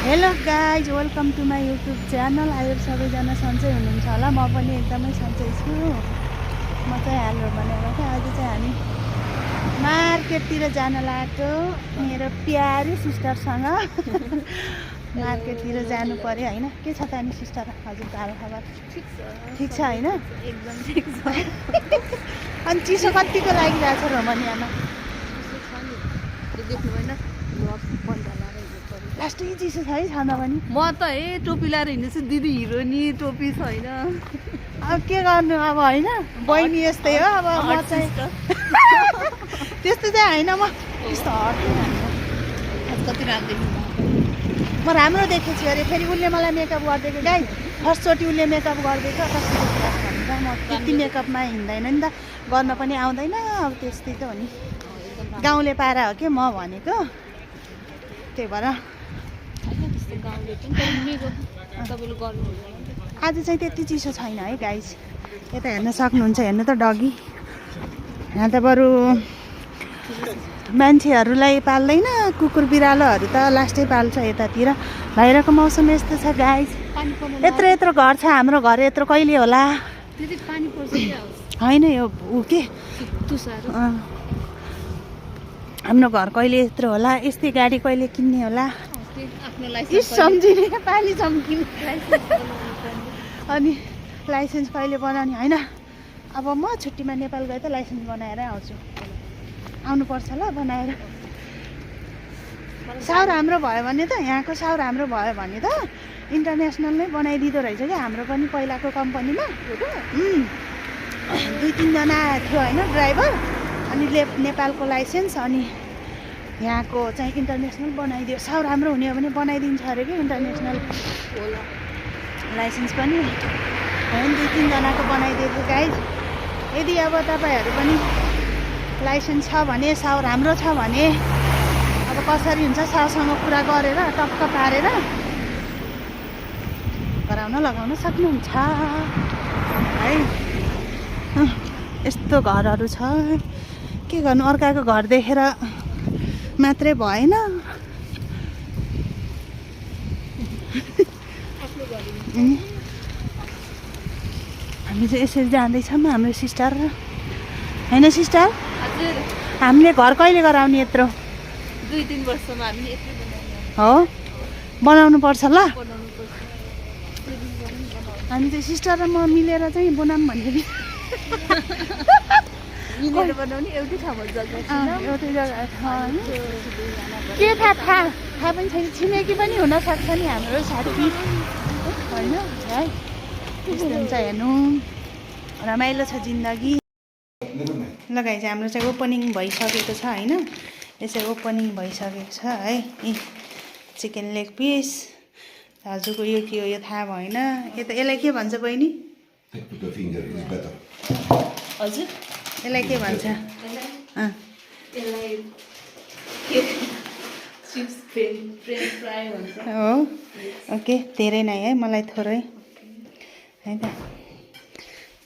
Hello guys, welcome to my YouTube channel. आयो सबैजना सन्चै हुनुहुन्छ होला। म पनि एकदमै सन्चै छु। म चाहिँ हालो भनेर चाहिँ आज चाहिँ हामी मार्केटतिर जान लाग्यो मेरो प्यारी सिस्टरसँग। मार्केटतिर जानु पर्यो होइन। के छ त अनि सिस्टर, हजुरको हालखबर ठिक छ होइन? एकदम ठिक छ। अनि चिसो कतिको लागिरहेको छ रोमानियामा? देख्नु भएन लास्टै चिसो छ है छाना पनि। म त टोपी लाएर हिँड्दैछु दिदी, हिरोनी टोपी छैन। अब के गर्नु अब होइन, बहिनी यस्तै हो। अब म चाहिँ त्यस्तो चाहिँ होइन, म त्यस्तो कति राम्रो देखिन्छ। म राम्रो देखेको छु अरे। फेरि उसले मलाई मेकअप गरिदिएको गाई, फर्स्टचोटि उसले मेकअप गरिदिएको कस्तो भन्छ। म त्यति मेकअपमा हिँड्दैन नि त, गर्न पनि आउँदैन। अब त्यस्तै त हो नि, गाउँले पारा हो कि म भनेको, त्यही भएर। आज चाहिँ त्यति चिसो छैन है गाइस। यता हेर्न सक्नुहुन्छ, हेर्नु त डगी। यहाँ त बरु मान्छेहरूलाई पाल्दैन, कुकुर बिरालोहरू त लास्टै पाल्छ यतातिर। बाहिरको मौसम यस्तो छ गाइस। यत्रो यत्रो घर छ हाम्रो। घर यत्रो कहिले होला? होइन यो ऊ के हाम्रो घर कहिले यत्रो होला? यस्तै गाडी कहिले किन्ने होला? सम्झिने पानी चम्किने अनि लाइसेन्स कहिले बनाउने होइन। अब म छुट्टीमा नेपाल गए त लाइसेन्स बनाएरै आउँछु। आउनुपर्छ ल बनाएर। साउर हाम्रो भयो भने त, यहाँको साउर हाम्रो भयो भने त इन्टरनेसनल नै बनाइदिँदो रहेछ क्या हाम्रो पनि। पहिलाको कम्पनीमा 2-3 जना थियो होइन ड्राइभर, अनि नेपालको लाइसेन्स अनि यहाँको चाहिँ इन्टरनेसनल बनाइदियो। साउर राम्रो हुने हो भने बनाइदिन्छ अरे कि इन्टरनेसनल लाइसेन्स पनि। होइन 2-3 जनाको बनाइदिएको गाइज। यदि अब तपाईँहरू पनि लाइसेन्स छ भने, साउर राम्रो छ भने, अब कसरी हुन्छ साउसँग कुरा गरेर टक्क पारेर गराउन लगाउन सक्नुहुन्छ है। यस्तो घरहरू छ, के गर्नु, अर्काको घर देखेर मात्रै भएन। हामी चाहिँ यसरी जाँदैछौँ हाम्रो सिस्टर होइन। सिस्टर हामीले घर कहिले गराउने? यत्रो 2-3 वर्षमा हामी हो बनाउनु पर्छ ल। हामी चाहिँ सिस्टर र म मिलेर चाहिँ बनाऊँ भनेको। मिलेर बनाउने एउटै ठाउँमा जग्गा छैन, एउटै जग्गा छ होइन। के थाहा पनि छैन। छिमेकी पनि हुनसक्छ नि हाम्रो साथी होइन है। त्यस्तो हुन्छ, हेर्नु रमाइलो छ जिन्दगी। लगाइ चाहिँ हाम्रो चाहिँ ओपनिङ भइसकेको छ होइन। यसै ओपनिङ भइसकेको छ है। चिकन लेग पिस हजुरको यो के हो यो थाहा भएन। यसलाई के भन्छ बहिनी? हजुर यसलाई के भन्छ? हो ओके, धेरै नै है, मलाई थोरै है त।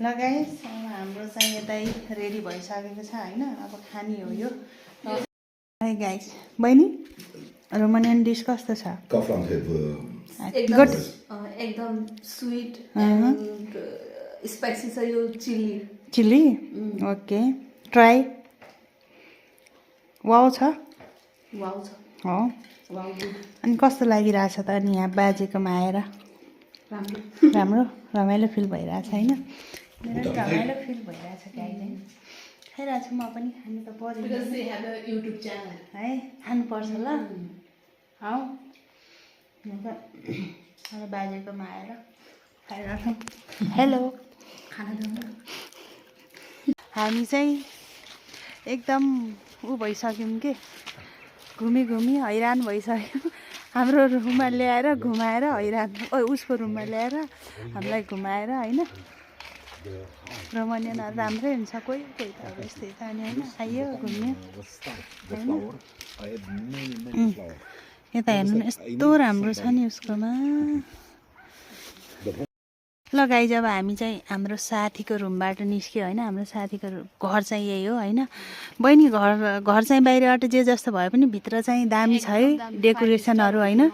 लगाइस हाम्रो चाहिँ यतै रेडी भइसकेको छ होइन। अब खाने हो यो है गाइस। बहिनी रोमानियन डिस कस्तो छ? एकदम स्वीट एन्ड स्पाइसी छ यो चिल्ली। Okay try. वाउ छ हो। अनि कस्तो लागिरहेछ त अनि यहाँ बाजेकोमा आएर? राम्रो रमाइलो फिल भइरहेछ होइन। मेरो रमाइलो फिल भइरहेछ गाइज। खाइरहेको छु म पनि, खानु त पर्यो युट्युब च्यानल है, खानुपर्छ ल। हौ अब बाजेकोमा आएर खाइरहेको छौँ। हेलो खाना खानु। हामी चाहिँ एकदम ऊ भइसक्यौँ कि घुमी हैरान भइसक्यौँ। हाम्रो रुममा ल्याएर घुमाएर हैरान, उसको रुममा ल्याएर हामीलाई घुमाएर होइन। रोमानियनहरू राम्रै हुन्छ, कोही कोही त अब यस्तै छ नि होइन। आइयो घुम्यो होइन। यता हेर्नु न यस्तो राम्रो छ नि उसकोमा। ल गाइज अब हामी चाहिँ हाम्रो साथीको रुमबाट निस्क्यो होइन। हाम्रो साथीको घर चाहिँ यही हो होइन। बहिनी घर चाहिँ बाहिरबाट जे जस्तो भए पनि भित्र चाहिँ दामी छ है डेकोरेसनहरू होइन।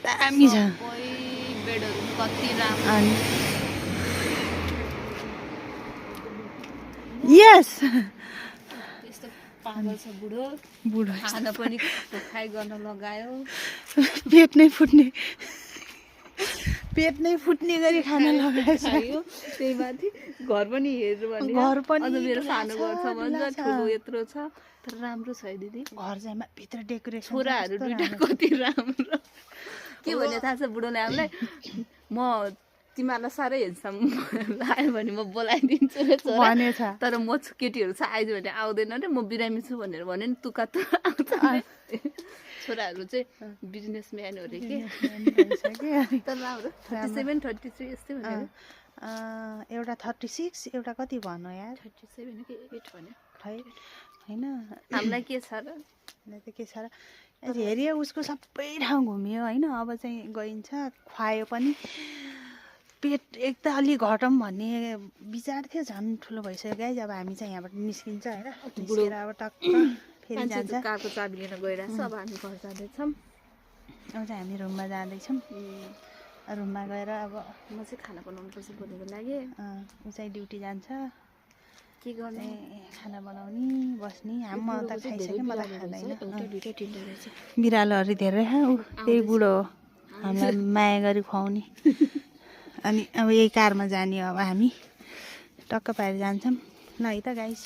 दामी छ सबै बेडहरू कति राम्रो अनि यस यस्तो पागल छ बुढो बुढो खाना पनि खाइ गर्न लगायो पेट नै फुट्ने गरी खाना लगाएछ खायो त्यही माथि घर पनि हेर्नु भने घर पनि अझ मेरो ठुला सानो छ, घर छ भन्छ ठुला छ। ठुलो यत्रो छ तर राम्रो छ है दिदी घर चाहिँ भित्र डेकोरेसन छोराहरू दुइटा कति राम्रो के भने थाहा छ बुढोले हामीलाई म तिमीहरूलाई साह्रै हेन्सम लाग्यो भने म बोलाइदिन्छु रे छोरा भनेछ तर म केटीहरू चाहिँ आइज भने आउँदैन रे म बिरामी छु भनेर भन्यो नि तुका त आउँछ छोराहरू चाहिँ बिजनेसम्यान हो अरे के तर राम्रो 37 33 यस्तै भन्यो एउटा 36 एउटा कति भन्नु यार 37 कि 8 भन्यो खै होइन हामीलाई के छ र त के छ र हेऱ्यो उसको सबै ठाउँ घुम्यो होइन अब चाहिँ गइन्छ खुवायो पनि पेट एक त अलि घटौँ भन्ने विचार थियो झन् ठुलो भइसक्यो गाइज अब हामी चाहिँ यहाँबाट निस्किन्छ होइन निस्केर अब टक्क फेरि जान्छ कारको चाबी लिएर गइरहेको छ अब हामी घर जाँदैछौँ अब चाहिँ हामी रुममा जाँदैछौँ रुममा गएर अब म चाहिँ खाना बनाउनुपर्छ भोलिको लागि ऊ चाहिँ ड्युटी जान्छ के गर्ने खाना बनाउने बस्ने म त खाइसकेँ म त खाँदैन रहेछ बिरालोहरू धेरै ऊ त्यही बुढो हो हामीलाई माया गरी खुवाउने अनि अब यही कारमा जाने अब हामी टक्क पारेर जान्छौँ ल है त गाइस